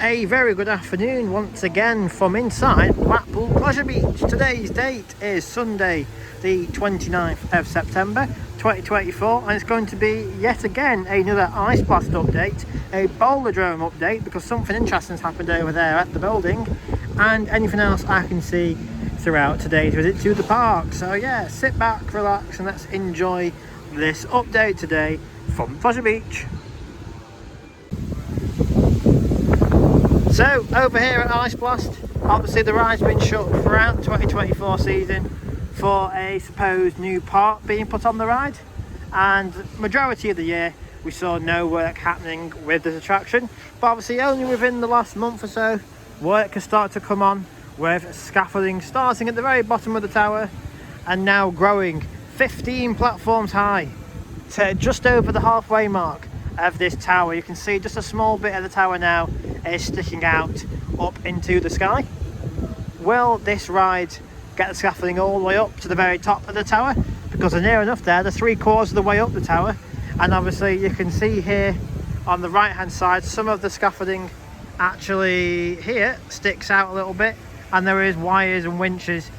A very good afternoon once again from inside Blackpool Pleasure Beach. Today's date is Sunday the 29th of September 2024 and it's going to be yet again another Ice Blast update, a Bowl-A-Drome update because something interesting has happened over there at the building and anything else I can see throughout today's visit to the park. So yeah, sit back, relax and let's enjoy this update today from Pleasure Beach. So over here at Ice Blast, obviously the ride's been shut throughout the 2024 season for a supposed new part being put on the ride, and majority of the year we saw no work happening with this attraction, but obviously only within the last month or so work has started to come on, with scaffolding starting at the very bottom of the tower and now growing 15 platforms high to just over the halfway mark of this tower. You can see just a small bit of the tower now is sticking out up into the sky. Will this ride get the scaffolding all the way up to the very top of the tower? Because they're near enough there, they're 3/4 of the way up the tower, and obviously you can see here on the right hand side some of the scaffolding actually here sticks out a little bit, and there is wires and winches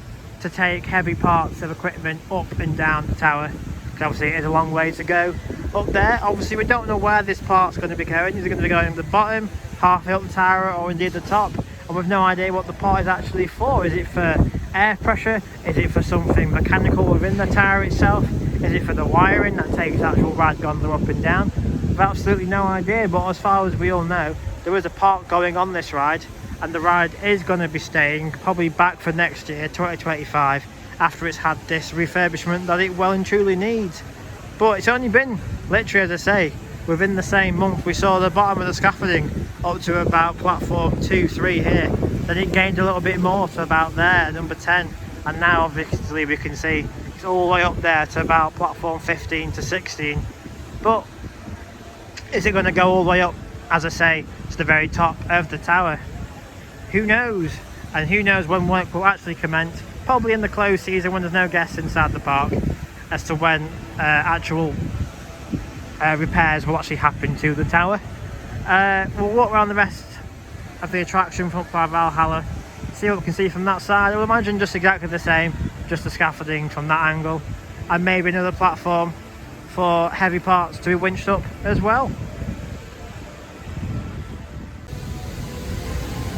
to take heavy parts of equipment up and down the tower, because obviously it is a long way to go up there. Obviously we don't know where this part's going to be going. Is it going to be going at the bottom, halfway up the tower, or indeed the top? And we've no idea what the part is actually for. Is it for air pressure? Is it for something mechanical within the tower itself? Is it for the wiring that takes actual rad gondola up and down? We've absolutely no idea, but as far as we all know, there is a part going on this ride, and the ride is going to be staying probably back for next year, 2025, after it's had this refurbishment that it well and truly needs. But it's only been literally, as I say, within the same month we saw the bottom of the scaffolding up to about platform 2-3 here, then it gained a little bit more to about there, number 10, and now obviously we can see it's all the way up there to about platform 15 to 16. But is it going to go all the way up, as I say, to the very top of the tower? Who knows? And who knows when work will actually commence, probably in the closed season when there's no guests inside the park, as to when actual repairs will actually happen to the tower. We'll walk around the rest of the attraction from by Valhalla, see what we can see from that side. I would imagine just exactly the same, just the scaffolding from that angle, and maybe another platform for heavy parts to be winched up as well.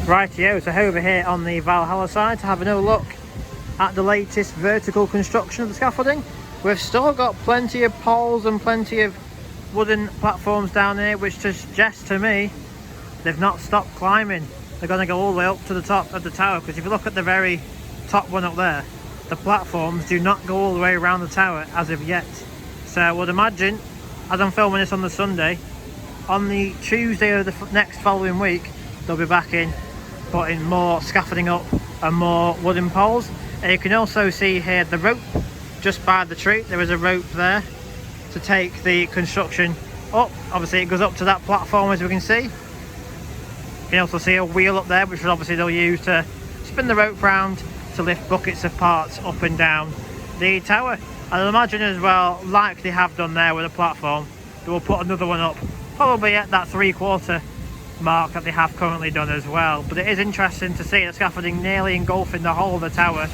Rightio, so over here on the Valhalla side to have another look at the latest vertical construction of the scaffolding. We've still got plenty of poles and plenty of wooden platforms down here, which suggests to me they've not stopped climbing. They're going to go all the way up to the top of the tower, because if you look at the very top one up there, the platforms do not go all the way around the tower as of yet. So I would imagine, as I'm filming this on the Sunday, on the Tuesday of the next following week they'll be back in putting more scaffolding up and more wooden poles. And you can also see here the rope just by the tree. There is a rope there to take the construction up. Obviously it goes up to that platform, as we can see. You can also see a wheel up there, which obviously they'll use to spin the rope round to lift buckets of parts up and down the tower. I'd imagine as well, like they have done there with the platform, they will put another one up probably at that 3/4 mark that they have currently done as well. But it is interesting to see the scaffolding nearly engulfing the whole of the tower.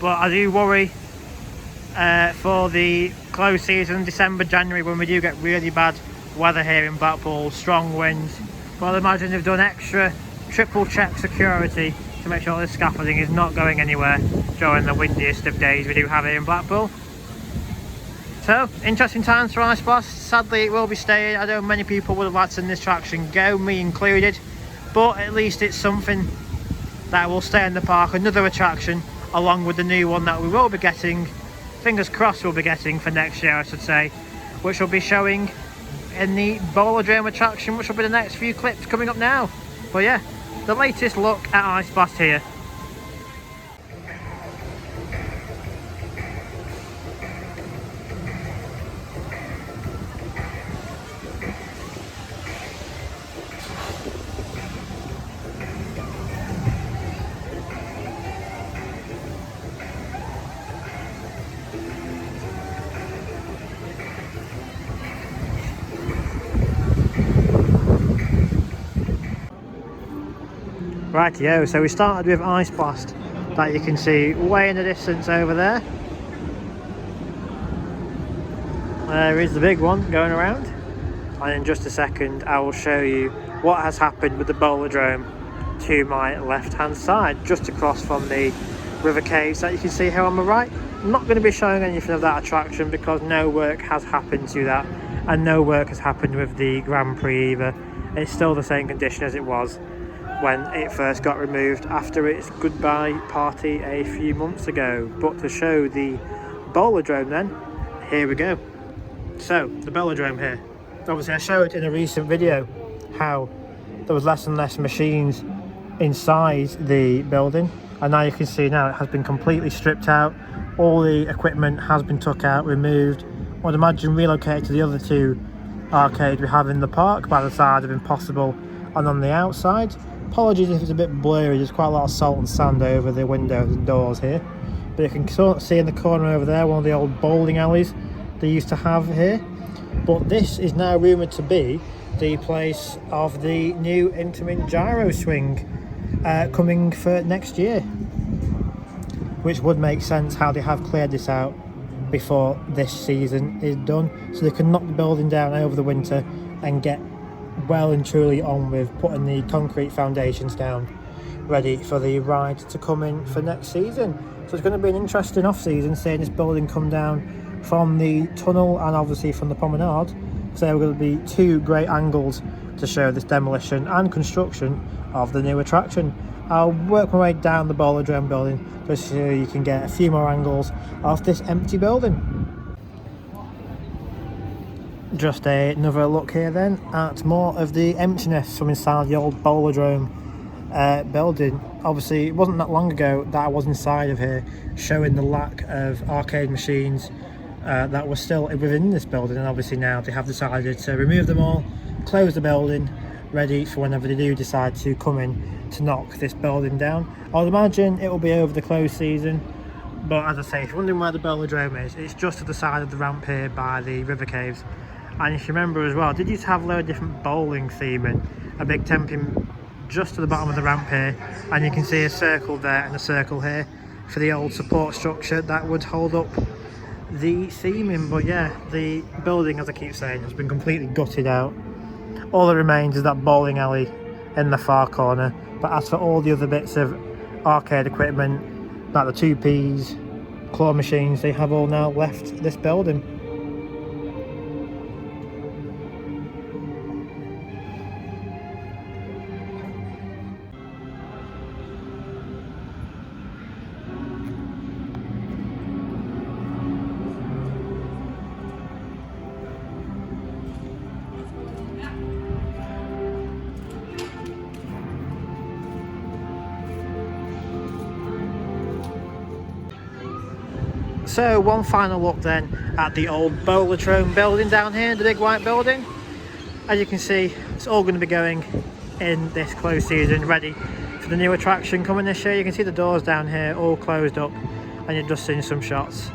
But I do worry for the closed season, December, January, when we do get really bad weather here in Blackpool, strong winds. But I'd imagine they've done extra triple check security to make sure this scaffolding is not going anywhere during the windiest of days we do have here in Blackpool. So, interesting times for Ice Blast. Sadly it will be staying. I know many people would have liked to see this attraction go, me included, but at least it's something that will stay in the park, another attraction along with the new one that we will be getting, fingers crossed we'll be getting for next year I should say, which will be showing in the Bowl-A-Drome attraction, which will be the next few clips coming up now. But yeah, the latest look at Ice Blast here. Rightio, so we started with Ice Blast that you can see way in the distance over there. There is the big one going around, and in just a second I will show you what has happened with the Bowl-A-Drome to my left hand side, just across from the river caves that you can see here on my right. I'm not going to be showing anything of that attraction because no work has happened to that, and no work has happened with the Grand Prix either. It's still the same condition as it was when it first got removed after its goodbye party a few months ago. But to show the Bowl-A-Drome then, here we go. So the Bowl-A-Drome here, obviously I showed in a recent video how there was less and less machines inside the building, and now you can see now it has been completely stripped out. All the equipment has been took out, removed. I would imagine relocated to the other two arcades we have in the park by the side of Impossible and on the outside. Apologies if it's a bit blurry, there's quite a lot of salt and sand over the windows and doors here. But you can sort of see in the corner over there one of the old bowling alleys they used to have here. But this is now rumoured to be the place of the new Intamin gyro swing coming for next year. Which would make sense how they have cleared this out before this season is done. So they can knock the building down over the winter and get well and truly on with putting the concrete foundations down, ready for the ride to come in for next season. So it's going to be an interesting off season, seeing this building come down from the tunnel and obviously from the promenade. So there are going to be two great angles to show this demolition and construction of the new attraction. I'll work my way down the Bowl-A-Drome building just so you can get a few more angles of this empty building. Just another look here then at more of the emptiness from inside the old Bowl-A-Drome building. Obviously it wasn't that long ago that I was inside of here, showing the lack of arcade machines that were still within this building, and obviously now they have decided to remove them all, close the building, ready for whenever they do decide to come in to knock this building down. I would imagine it will be over the close season, but as I say, if you're wondering where the Bowl-A-Drome is, it's just to the side of the ramp here by the river caves. And if you remember as well, did used to have a load of different bowling theming, a big temping just to the bottom of the ramp here, and you can see a circle there and a circle here for the old support structure that would hold up the theming. But yeah, the building, as I keep saying, has been completely gutted out. All that remains is that bowling alley in the far corner, but as for all the other bits of arcade equipment, like the 2Ps, claw machines, they have all now left this building. So one final look then at the old Bowl-A-Drome building down here, the big white building. As you can see, it's all going to be going in this close season, ready for the new attraction coming this year. You can see the doors down here all closed up, and you've just seen some shots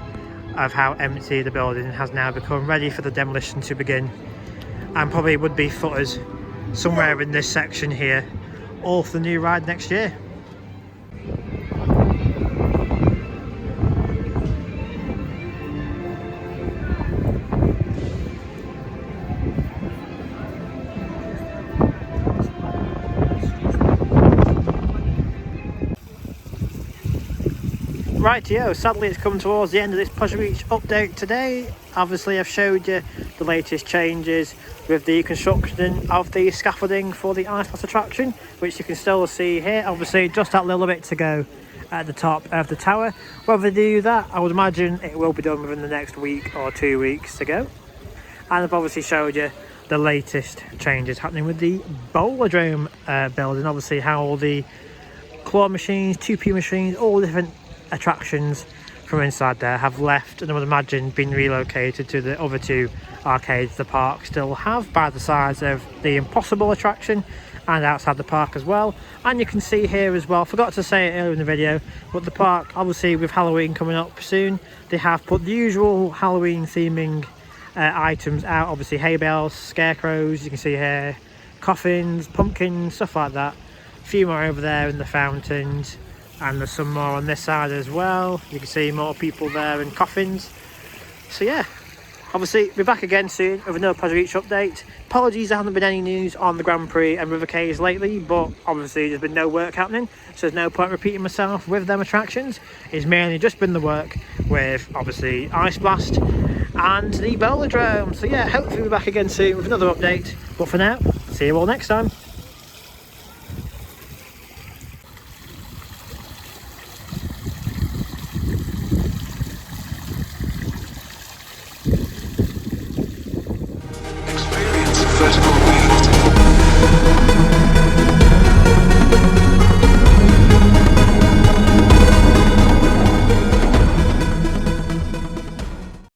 of how empty the building has now become, ready for the demolition to begin. And probably would be footers somewhere in this section here, all for the new ride next year. Rightio, sadly it's come towards the end of this Pleasure Beach update today. Obviously I've showed you the latest changes with the construction of the scaffolding for the Ice Blast attraction, which you can still see here. Obviously just that little bit to go at the top of the tower. Whether they do that, I would imagine it will be done within the next week or 2 weeks to go. And I've obviously showed you the latest changes happening with the Bowl-A-Drome building. Obviously how all the claw machines, 2P machines, all different attractions from inside there have left, and I would imagine been relocated to the other two arcades the park still have by the sides of the Impossible attraction and outside the park as well. And you can see here as well, forgot to say it earlier in the video, but the park, obviously with Halloween coming up soon, they have put the usual Halloween theming items out. Obviously hay bales, scarecrows, you can see here, coffins, pumpkins, stuff like that few more over there in the fountains, and there's some more on this side as well. You can see more people there in coffins. So yeah, obviously we're back again soon with another Pleasure Beach update. Apologies there hasn't been any news on the Grand Prix and River Cays lately, but obviously there's been no work happening, so there's no point repeating myself with them attractions. It's mainly just been the work with obviously Ice Blast and the Bowl-A-Drome. So yeah, hopefully we're back again soon with another update, but for now, see you all next time.